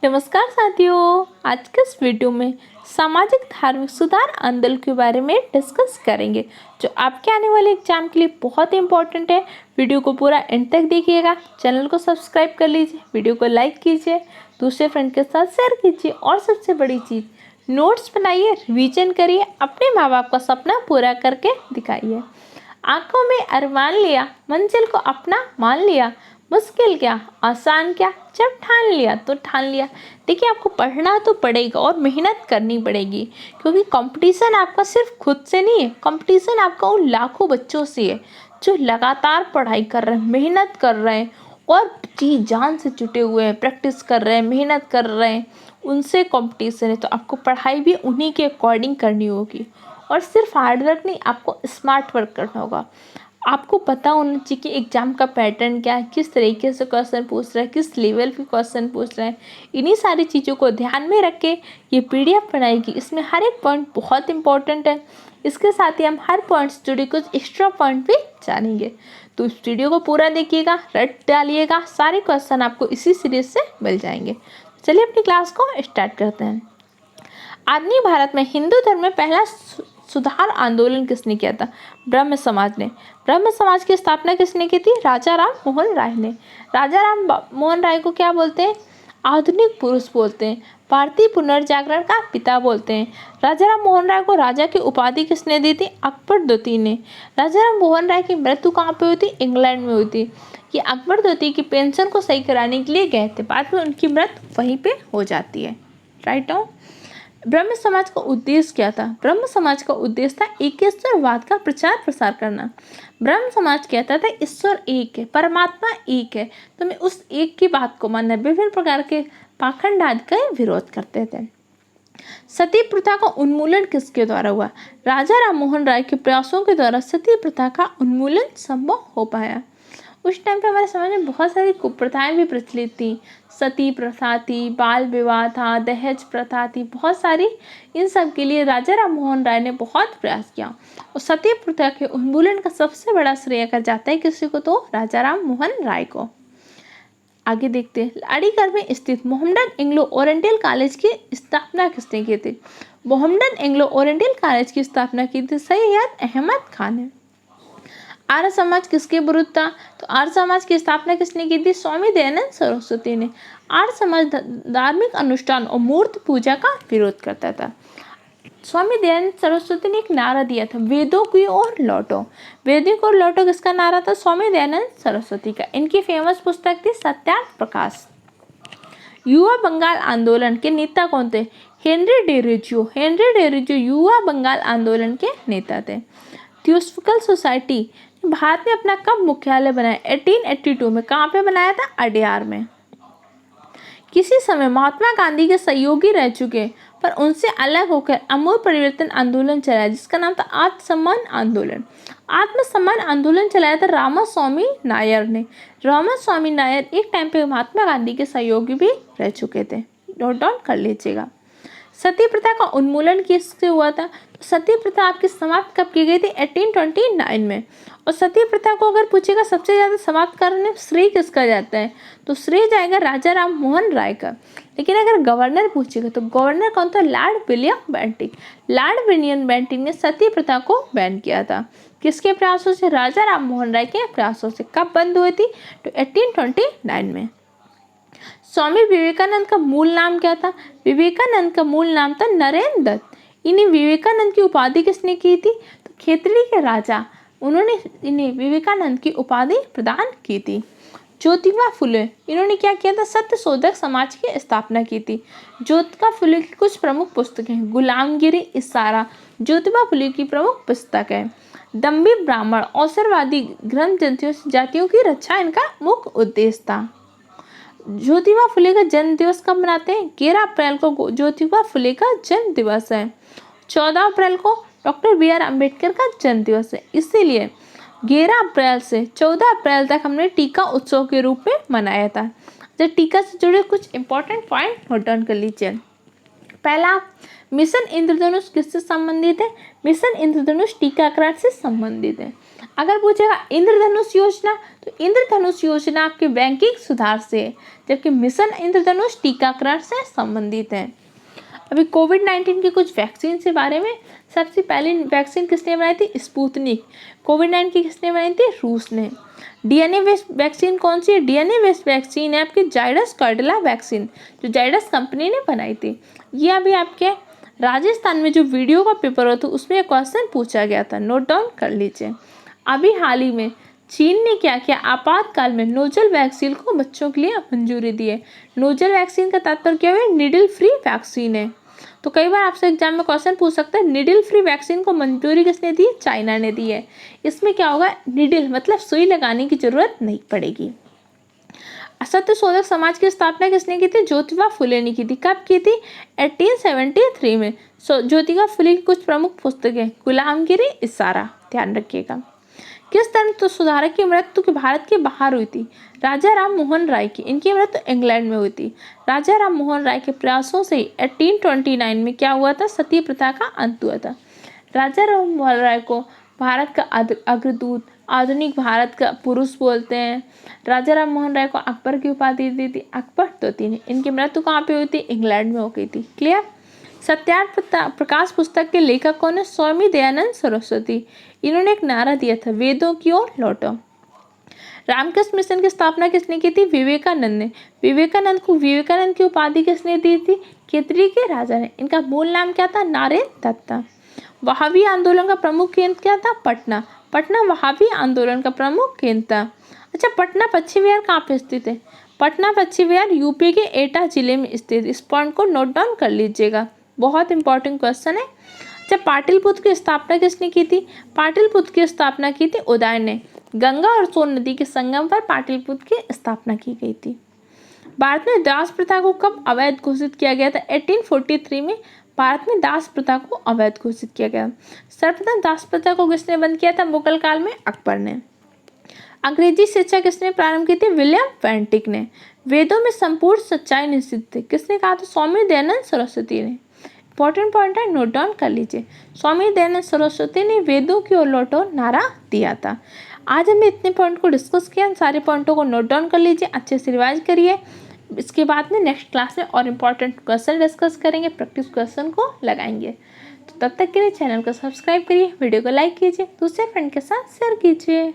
नमस्कार साथियों, आज के इस वीडियो में सामाजिक धार्मिक सुधार आंदोलन के बारे में डिस्कस करेंगे जो आपके आने वाले एग्जाम के लिए बहुत इंपॉर्टेंट है। वीडियो को पूरा एंड तक देखिएगा। चैनल को सब्सक्राइब कर लीजिए, वीडियो को लाइक कीजिए, दूसरे फ्रेंड के साथ शेयर कीजिए और सबसे बड़ी चीज़ नोट्स बनाइए, रिवीजन करिए, अपने माँ बाप का सपना पूरा करके दिखाइए। आंखों में अरमान लिया, मंजिल को अपना मान लिया, मुश्किल क्या आसान क्या, जब ठान लिया तो ठान लिया। देखिए, आपको पढ़ना तो पड़ेगा और मेहनत करनी पड़ेगी, क्योंकि कंपटीशन आपका सिर्फ खुद से नहीं है, कंपटीशन आपका उन लाखों बच्चों से है जो लगातार पढ़ाई कर रहे हैं, मेहनत कर रहे हैं और जी जान से जुटे हुए हैं, प्रैक्टिस कर रहे हैं, मेहनत कर रहे हैं। उनसे कंपटीशन है, तो आपको पढ़ाई भी उन्हीं के अकॉर्डिंग करनी होगी और सिर्फ हार्ड वर्क नहीं, आपको स्मार्ट वर्क करना होगा। आपको पता होना चाहिए कि एग्ज़ाम का पैटर्न क्या है, किस तरीके से क्वेश्चन पूछ रहा है, किस लेवल पे क्वेश्चन पूछ रहा है। इन्हीं सारी चीज़ों को ध्यान में रख के ये PDF बनाएगी। इसमें हर एक पॉइंट बहुत इंपॉर्टेंट है। इसके साथ ही हम हर पॉइंट से जुड़े कुछ एक्स्ट्रा पॉइंट भी जानेंगे। तो इस वीडियो को पूरा देखिएगा, रट डालिएगा, सारे क्वेश्चन आपको इसी सीरीज से मिल जाएंगे। चलिए अपनी क्लास को स्टार्ट करते हैं। आधुनिक भारत में हिंदू धर्म में पहला सुधार आंदोलन किसने किया था? ब्रह्म समाज ने। ब्रह्म समाज की स्थापना किसने की थी? राजा राम मोहन राय ने। राजा राम मोहन राय को क्या बोलते हैं? आधुनिक पुरुष बोलते हैं, भारतीय पुनर्जागरण का पिता बोलते हैं। राजा राम मोहन राय को राजा की उपाधि किसने दी थी? अकबर द्वितीय ने। राजा राम मोहन राय की मृत्यु कहाँ पे हुई थी? इंग्लैंड में हुई थी। ये अकबर द्वितीय की पेंशन को सही कराने के लिए गए थे, बाद में उनकी मृत्यु वहीं पे हो जाती है। राइट हो। ब्रह्म समाज का उद्देश्य क्या था? ब्रह्म समाज का उद्देश्य था एकेश्वरवाद का प्रचार प्रसार करना। ब्रह्म समाज कहता था ईश्वर एक है, परमात्मा एक है, तो मैं उस एक की बात को मानना। विभिन्न प्रकार के पाखंड आदि का विरोध करते थे। सती प्रथा का उन्मूलन किसके द्वारा हुआ? राजा राम मोहन राय के प्रयासों के द्वारा सती प्रथा का उन्मूलन संभव हो पाया। उस टाइम पे हमारे समाज में बहुत सारी कुप्रथाएं भी प्रचलित थी। सती प्रथा थी, बाल विवाह था, दहेज प्रथा थी, बहुत सारी। इन सब के लिए राजा राम मोहन राय ने बहुत प्रयास किया और सती प्रथा के उन्मूलन का सबसे बड़ा श्रेय कर जाता है किसी को? तो राजा राम मोहन राय को। आगे देखते हैं, अलीगढ़ में स्थित मोहम्मदन एंग्लो ओरिएंटल कॉलेज की स्थापना किसने की थी? मोहम्मदन एंग्लो ओरिएंटल कॉलेज की स्थापना की थी सैयद अहमद खान ने। आर्य समाज किसके विरुद्ध था? तो आर्य समाज की स्थापना किसने की थी? स्वामी दयानंद सरस्वती ने। आर्य समाज धार्मिक अनुष्ठान और मूर्ति पूजा का विरोध करता था। स्वामी दयानंद सरस्वती ने एक नारा दिया था, वेदों की ओर लौटो। वेदों की ओर लौटो किसका नारा था? स्वामी दयानंद सरस्वती का। इनकी फेमस पुस्तक थी सत्यार्थ प्रकाश। युवा बंगाल आंदोलन के नेता कौन थे? हेनरी डेरिजियो। हेनरी डेरिजियो युवा बंगाल आंदोलन के नेता थे। थियोसॉफिकल सोसाइटी भारत में अपना कब मुख्यालय बनाया? 1882 में। कहाँ पे बनाया था? अडयार में। किसी समय महात्मा गांधी के सहयोगी रह चुके पर उनसे अलग होकर अमूल परिवर्तन आंदोलन चलाया, जिसका नाम था आत्मसम्मान आंदोलन। आत्मसम्मान आंदोलन चलाया था रामास्वामी नायर ने। रामास्वामी नायर एक टाइम पे महात्मा गांधी के सहयोगी भी रह चुके थे। नोट डाउन कर लीजिएगा। सती प्रथा का उन्मूलन किससे हुआ था? सती प्रथा आपकी समाप्त कब की गई थी? 1829 में। और सती प्रथा को अगर पूछेगा सबसे ज़्यादा समाप्त करने में श्रेय किसका जाता है? तो श्रेय जाएगा राजा राम मोहन राय का। लेकिन अगर गवर्नर पूछेगा तो गवर्नर कौन था? Lord William Bentinck. Lord William Bentinck ने सती प्रथा को बैन किया था। किसके प्रयासों से? राजा राम मोहन राय के प्रयासों से। कब बंद हुई थी? तो 1829 में। स्वामी विवेकानंद का मूल नाम क्या था? विवेकानंद का मूल नाम था नरेंद्र दत्त। इन्हें विवेकानंद की उपाधि किसने की थी? तो खेतड़ी के राजा, उन्होंने इन्हें विवेकानंद की उपाधि प्रदान की थी। ज्योतिबा फुले, इन्होंने क्या किया था? सत्यशोधक समाज की स्थापना की थी। ज्योतिबा फुले की कुछ प्रमुख पुस्तकें, गुलामगिरी, इशारा, ज्योतिबा फुले की प्रमुख पुस्तक है। दम्भी ब्राह्मण, अवसरवादी ग्रंथ जातियों की रक्षा इनका मुख्य उद्देश्य था। ज्योतिबा फुले का जन्म दिवस कब मनाते हैं? 11 अप्रैल को ज्योतिबा फुले का जन्म दिवस है। 14 अप्रैल को डॉक्टर BR अम्बेडकर का जन्म दिवस है। इसीलिए 11 अप्रैल से 14 अप्रैल तक हमने टीका उत्सव के रूप में मनाया था। जब टीका से जुड़े कुछ इंपॉर्टेंट पॉइंट नोट डाउन कर लीजिए। पहला, मिशन इंद्रधनुष किससे संबंधित है? मिशन इंद्रधनुष टीकाकरण से संबंधित है। अगर पूछेगा इंद्रधनुष योजना, तो इंद्रधनुष योजना आपके बैंकिंग सुधार से है, जबकि मिशन इंद्रधनुष टीकाकरण से संबंधित है। अभी कोविड-19 की कुछ वैक्सीन के बारे में, सबसे पहली वैक्सीन किसने बनाई थी? स्पुतनिक। कोविड-19 की किसने बनाई थी? रूस ने। डीएनए बेस्ड वैक्सीन कौन सी है? डीएनए बेस्ड वैक्सीन है आपकी जाइडस कार्डिला वैक्सीन, जो जाइडस कंपनी ने बनाई थी। ये अभी आपके राजस्थान में जो वीडियो का पेपर होता है उसमें क्वेश्चन पूछा गया था, नोट डाउन कर लीजिए। अभी हाल ही में चीन ने क्या किया? आपातकाल में नोजल वैक्सीन को बच्चों के लिए मंजूरी दी है। नोजल वैक्सीन का तात्पर्य क्या है? निडल फ्री वैक्सीन है। तो कई बार आपसे एग्जाम में क्वेश्चन पूछ सकता है, निडल फ्री वैक्सीन को मंजूरी किसने दी? चाइना ने दी है। इसमें क्या होगा? निडल मतलब सुई लगाने की जरूरत नहीं पड़ेगी। असत्य शोधक समाज की स्थापना किसने की थी? ज्योतिबा फुले ने की थी। कब की थी? 1873 में। ज्योतिबा फुले की कुछ प्रमुख पुस्तकें, गुलामगिरी, इशारा, ध्यान रखिएगा। किस धर्म तो सुधारक की मृत्यु की भारत के बाहर हुई थी? राजा राम मोहन राय की। इनकी मृत्यु इंग्लैंड में हुई थी। राजा राम मोहन राय के प्रयासों से 1829 में क्या हुआ था? सती प्रथा का अंत हुआ था। राजा राम मोहन राय को भारत का अग्रदूत, आधुनिक भारत का पुरुष बोलते हैं। राजा राम मोहन राय को अकबर की उपाधि दी थी अकबर द्वितीय ने। इनकी मृत्यु कहाँ पे हुई थी? इंग्लैंड में हो गई थी। क्लियर? सत्यार्थ प्रकाश पुस्तक के लेखक कौन है? स्वामी दयानंद सरस्वती। इन्होंने एक नारा दिया था, वेदों की ओर लौटो। रामकृष्ण मिशन की स्थापना किसने की थी? विवेकानंद ने। विवेकानंद को विवेकानंद की उपाधि किसने दी थी? केतरी के राजा ने। इनका मूल नाम क्या था? नारायण दत्ता। वहाबी आंदोलन का प्रमुख केंद्र क्या था? पटना। पटना वहाबी आंदोलन का प्रमुख केंद्र था। अच्छा, पटना पश्चिम विहार कहाँ पे स्थित है? पटना पश्चिम विहार यूपी के एटा जिले में स्थित। इस पॉइंट को नोट डाउन कर लीजिएगा, बहुत इंपॉर्टेंट क्वेश्चन है। अच्छा, पाटलिपुत्र की स्थापना किसने की थी? पाटलिपुत्र की स्थापना की थी उदय ने। गंगा और सोन नदी के संगम पर पाटलिपुत्र की स्थापना की गई थी। भारत में दास प्रथा को कब अवैध घोषित किया गया था? 1843 में भारत में दास प्रथा को अवैध घोषित किया गया। सर्वप्रथम दास प्रथा को किसने बंद किया था? मुगल काल में अकबर ने। अंग्रेजी शिक्षा किसने प्रारंभ की थी? विलियम बेंटिक ने। वेदों में संपूर्ण सच्चाई निश्चित थी, किसने कहा था? स्वामी दयानंद सरस्वती ने। इंपॉर्टेंट पॉइंट है, नोट डाउन कर लीजिए। स्वामी दयानंद सरस्वती ने वेदों की ओर लौटो नारा दिया था। आज हमने इतने पॉइंट को डिस्कस किया, सारे पॉइंटों को नोट डाउन कर लीजिए, अच्छे से रिवाइज करिए। इसके बाद में नेक्स्ट क्लास में और इम्पॉर्टेंट क्वेश्चन डिस्कस करेंगे, प्रैक्टिस क्वेश्चन को लगाएंगे। तो तब तक के लिए चैनल को सब्सक्राइब करिए, वीडियो को लाइक कीजिए, दूसरे फ्रेंड के साथ शेयर कीजिए।